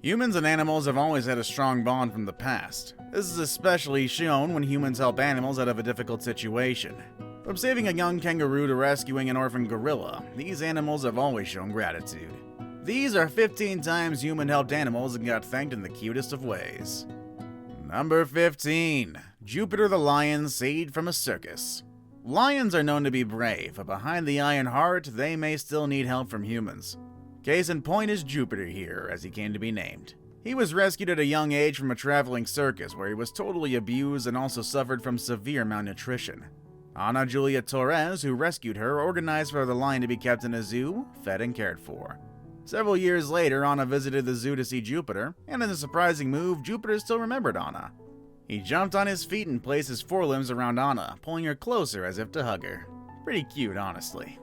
Humans and animals have always had a strong bond from the past. This is especially shown when humans help animals out of a difficult situation. From saving a young kangaroo to rescuing an orphan gorilla, these animals have always shown gratitude. These are 15 times human helped animals and got thanked in the cutest of ways. Number 15. Jupiter the lion saved from a circus. Lions are known to be brave, but behind the iron heart, they may still need help from humans. Case in point is Jupiter here, as he came to be named. He was rescued at a young age from a traveling circus where he was totally abused and also suffered from severe malnutrition. Ana Julia Torres, who rescued her, organized for the lion to be kept in a zoo, fed and cared for. Several years later, Ana visited the zoo to see Jupiter, and in a surprising move, Jupiter still remembered Ana. He jumped on his feet and placed his forelimbs around Ana, pulling her closer as if to hug her. Pretty cute, honestly.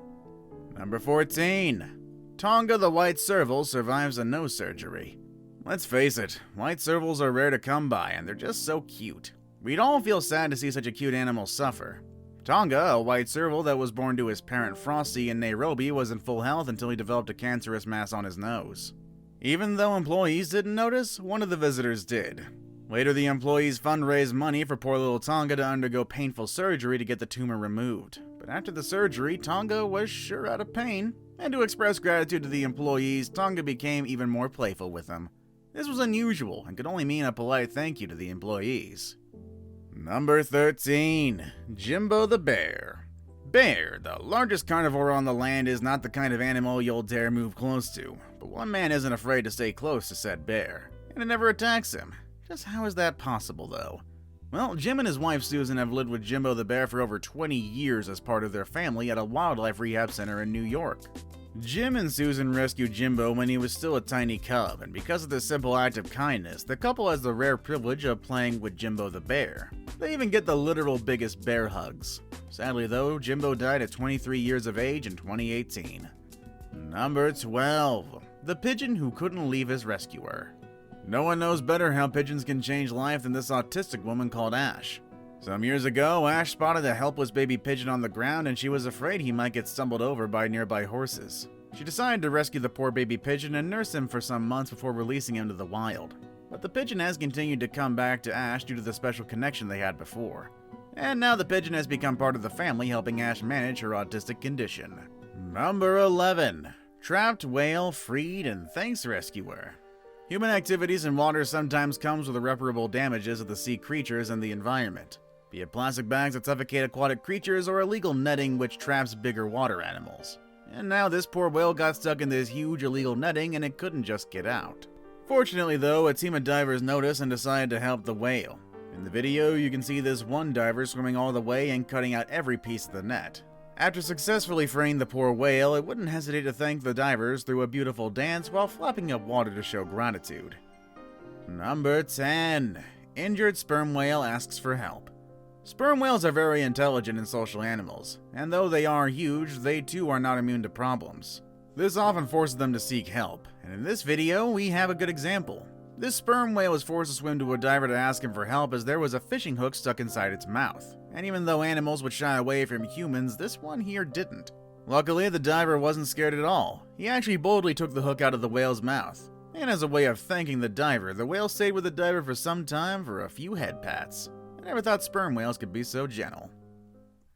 Number 14. Tonga the white serval survives a nose surgery. Let's face it, white servals are rare to come by and they're just so cute. We'd all feel sad to see such a cute animal suffer. Tonga, a white serval that was born to his parent Frosty in Nairobi, was in full health until he developed a cancerous mass on his nose. Even though employees didn't notice, one of the visitors did. Later, the employees fundraised money for poor little Tonga to undergo painful surgery to get the tumor removed. But after the surgery, Tonga was sure out of pain. And to express gratitude to the employees, Tonga became even more playful with them. This was unusual and could only mean a polite thank you to the employees. Number 13. Jimbo the bear. Bear, the largest carnivore on the land, is not the kind of animal you'll dare move close to. But one man isn't afraid to stay close to said bear, and it never attacks him. Just how is that possible, though? Well, Jim and his wife Susan have lived with Jimbo the bear for over 20 years as part of their family at a wildlife rehab center in New York. Jim and Susan rescued Jimbo when he was still a tiny cub, and because of this simple act of kindness, the couple has the rare privilege of playing with Jimbo the bear. They even get the literal biggest bear hugs. Sadly though, Jimbo died at 23 years of age in 2018. Number 12. The pigeon who couldn't leave his rescuer. No one knows better how pigeons can change life than this autistic woman called Ash. Some years ago, Ash spotted a helpless baby pigeon on the ground and she was afraid he might get stumbled over by nearby horses. She decided to rescue the poor baby pigeon and nurse him for some months before releasing him to the wild. But the pigeon has continued to come back to Ash due to the special connection they had before. And now the pigeon has become part of the family, helping Ash manage her autistic condition. Number 11. Trapped whale freed and thanks rescuer. Human activities in water sometimes comes with irreparable damages of the sea creatures and the environment, be it plastic bags that suffocate aquatic creatures or illegal netting which traps bigger water animals. And now this poor whale got stuck in this huge illegal netting and it couldn't just get out. Fortunately though, a team of divers noticed and decided to help the whale. In the video, you can see this one diver swimming all the way and cutting out every piece of the net. After successfully freeing the poor whale, it wouldn't hesitate to thank the divers through a beautiful dance while flopping up water to show gratitude. Number 10. Injured sperm whale asks for help. Sperm whales are very intelligent and social animals, and though they are huge, they too are not immune to problems. This often forces them to seek help, and in this video, we have a good example. This sperm whale was forced to swim to a diver to ask him for help as there was a fishing hook stuck inside its mouth. And even though animals would shy away from humans, this one here didn't. Luckily, the diver wasn't scared at all. He actually boldly took the hook out of the whale's mouth. And as a way of thanking the diver, the whale stayed with the diver for some time for a few head pats. I never thought sperm whales could be so gentle.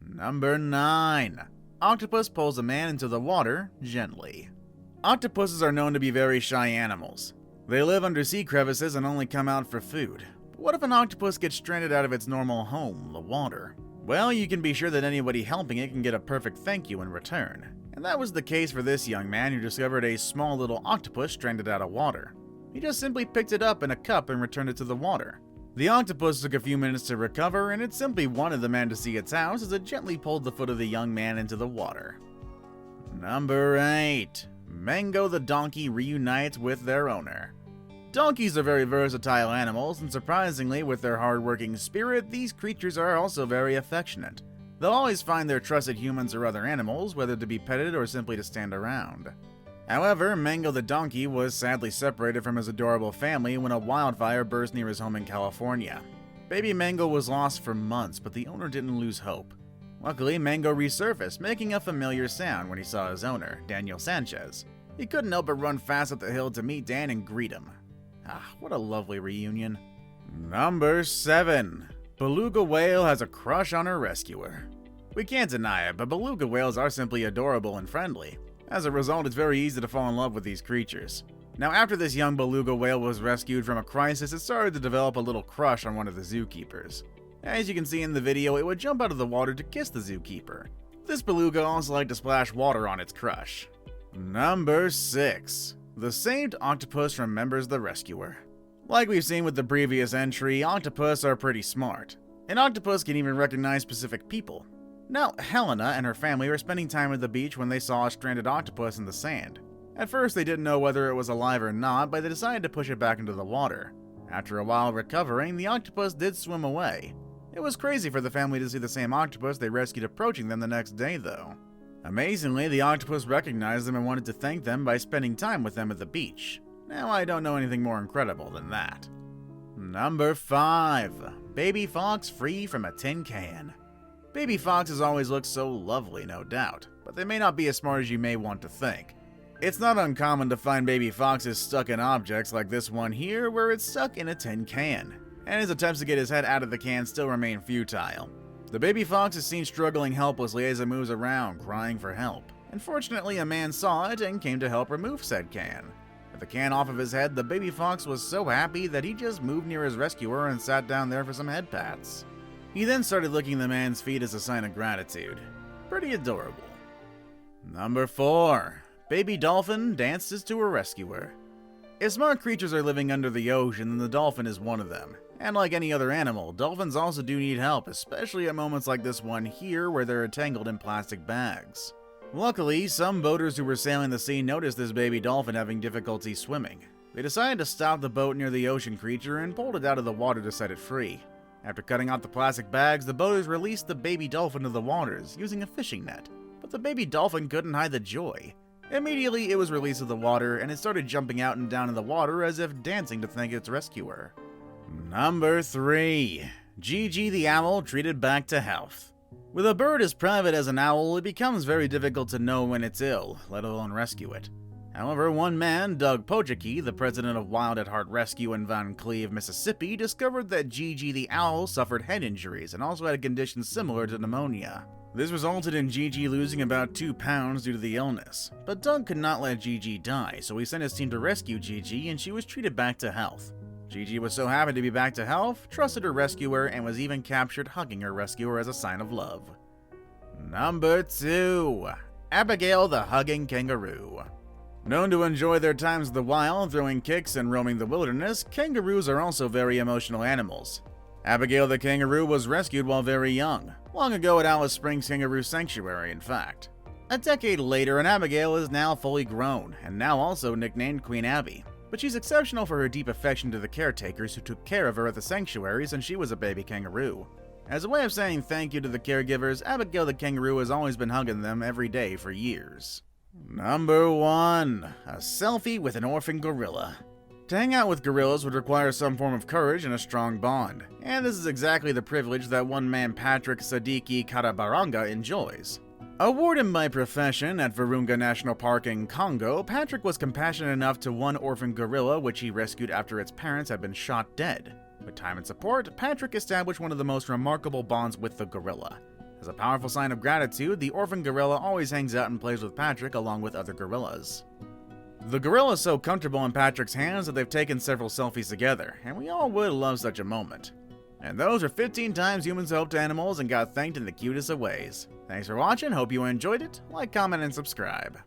Number 9. Octopus pulls a man into the water gently. Octopuses are known to be very shy animals. They live under sea crevices and only come out for food. But what if an octopus gets stranded out of its normal home, the water? Well, you can be sure that anybody helping it can get a perfect thank you in return. And that was the case for this young man who discovered a small little octopus stranded out of water. He just simply picked it up in a cup and returned it to the water. The octopus took a few minutes to recover, and it simply wanted the man to see its house as it gently pulled the foot of the young man into the water. Number 8. Mango the donkey reunites with their owner. Donkeys are very versatile animals, and surprisingly, with their hard-working spirit, these creatures are also very affectionate. They'll always find their trusted humans or other animals, whether to be petted or simply to stand around. However, Mango the donkey was sadly separated from his adorable family when a wildfire burst near his home in California. Baby Mango was lost for months, but the owner didn't lose hope. Luckily, Mango resurfaced, making a familiar sound when he saw his owner, Daniel Sanchez. He couldn't help but run fast up the hill to meet Dan and greet him. Ah, what a lovely reunion. Number 7. Beluga whale has a crush on her rescuer. We can't deny it, but beluga whales are simply adorable and friendly. As a result, it's very easy to fall in love with these creatures. Now, after this young beluga whale was rescued from a crisis, it started to develop a little crush on one of the zookeepers. As you can see in the video, it would jump out of the water to kiss the zookeeper. This beluga also liked to splash water on its crush. Number 6. The saved octopus remembers the rescuer. Like we've seen with the previous entry, octopus are pretty smart. An octopus can even recognize specific people. Now, Helena and her family were spending time at the beach when they saw a stranded octopus in the sand. At first, they didn't know whether it was alive or not, but they decided to push it back into the water. After a while recovering, the octopus did swim away. It was crazy for the family to see the same octopus they rescued approaching them the next day, though. Amazingly, the octopus recognized them and wanted to thank them by spending time with them at the beach. Now, I don't know anything more incredible than that. Number 5. Baby fox free from a tin can. Baby foxes always look so lovely, no doubt, but they may not be as smart as you may want to think. It's not uncommon to find baby foxes stuck in objects like this one here, where it's stuck in a tin can, and his attempts to get his head out of the can still remain futile. The baby fox is seen struggling helplessly as it moves around, crying for help. Unfortunately, a man saw it and came to help remove said can. With the can off of his head, the baby fox was so happy that he just moved near his rescuer and sat down there for some head pats. He then started licking the man's feet as a sign of gratitude. Pretty adorable. Number 4. Baby dolphin dances to her rescuer. If smart creatures are living under the ocean, then the dolphin is one of them. And like any other animal, dolphins also do need help, especially at moments like this one here where they're entangled in plastic bags. Luckily, some boaters who were sailing the sea noticed this baby dolphin having difficulty swimming. They decided to stop the boat near the ocean creature and pulled it out of the water to set it free. After cutting out the plastic bags, the boaters released the baby dolphin to the waters using a fishing net. But the baby dolphin couldn't hide the joy. Immediately, it was released to the water, and it started jumping out and down in the water as if dancing to thank its rescuer. Number 3. Gigi the owl treated back to health. With a bird as private as an owl, it becomes very difficult to know when it's ill, let alone rescue it. However, one man, Doug Pojicki, the president of Wild at Heart Rescue in Van Cleve, Mississippi, discovered that Gigi the owl suffered head injuries and also had a condition similar to pneumonia. This resulted in Gigi losing about 2 pounds due to the illness. But Doug could not let Gigi die, so he sent his team to rescue Gigi, and she was treated back to health. Gigi was so happy to be back to health, trusted her rescuer, and was even captured hugging her rescuer as a sign of love. Number 2. Abigail the Hugging Kangaroo. Known to enjoy their times in the wild, throwing kicks and roaming the wilderness, kangaroos are also very emotional animals. Abigail the kangaroo was rescued while very young, long ago at Alice Springs Kangaroo Sanctuary, in fact. A decade later, and Abigail is now fully grown, and now also nicknamed Queen Abby. But she's exceptional for her deep affection to the caretakers who took care of her at the sanctuary since she was a baby kangaroo. As a way of saying thank you to the caregivers, Abigail the kangaroo has always been hugging them every day for years. Number 1. A selfie with an orphan gorilla. To hang out with gorillas would require some form of courage and a strong bond, and this is exactly the privilege that one man Patrick Sadiki Karabaranga enjoys. A warden by profession at Virunga National Park in Congo, Patrick was compassionate enough to one orphan gorilla which he rescued after its parents had been shot dead. With time and support, Patrick established one of the most remarkable bonds with the gorilla. As a powerful sign of gratitude, the orphan gorilla always hangs out and plays with Patrick along with other gorillas. The gorilla is so comfortable in Patrick's hands that they've taken several selfies together, and we all would love such a moment. And those are 15 times humans helped animals and got thanked in the cutest of ways. Thanks for watching, hope you enjoyed it. Like, comment, and subscribe.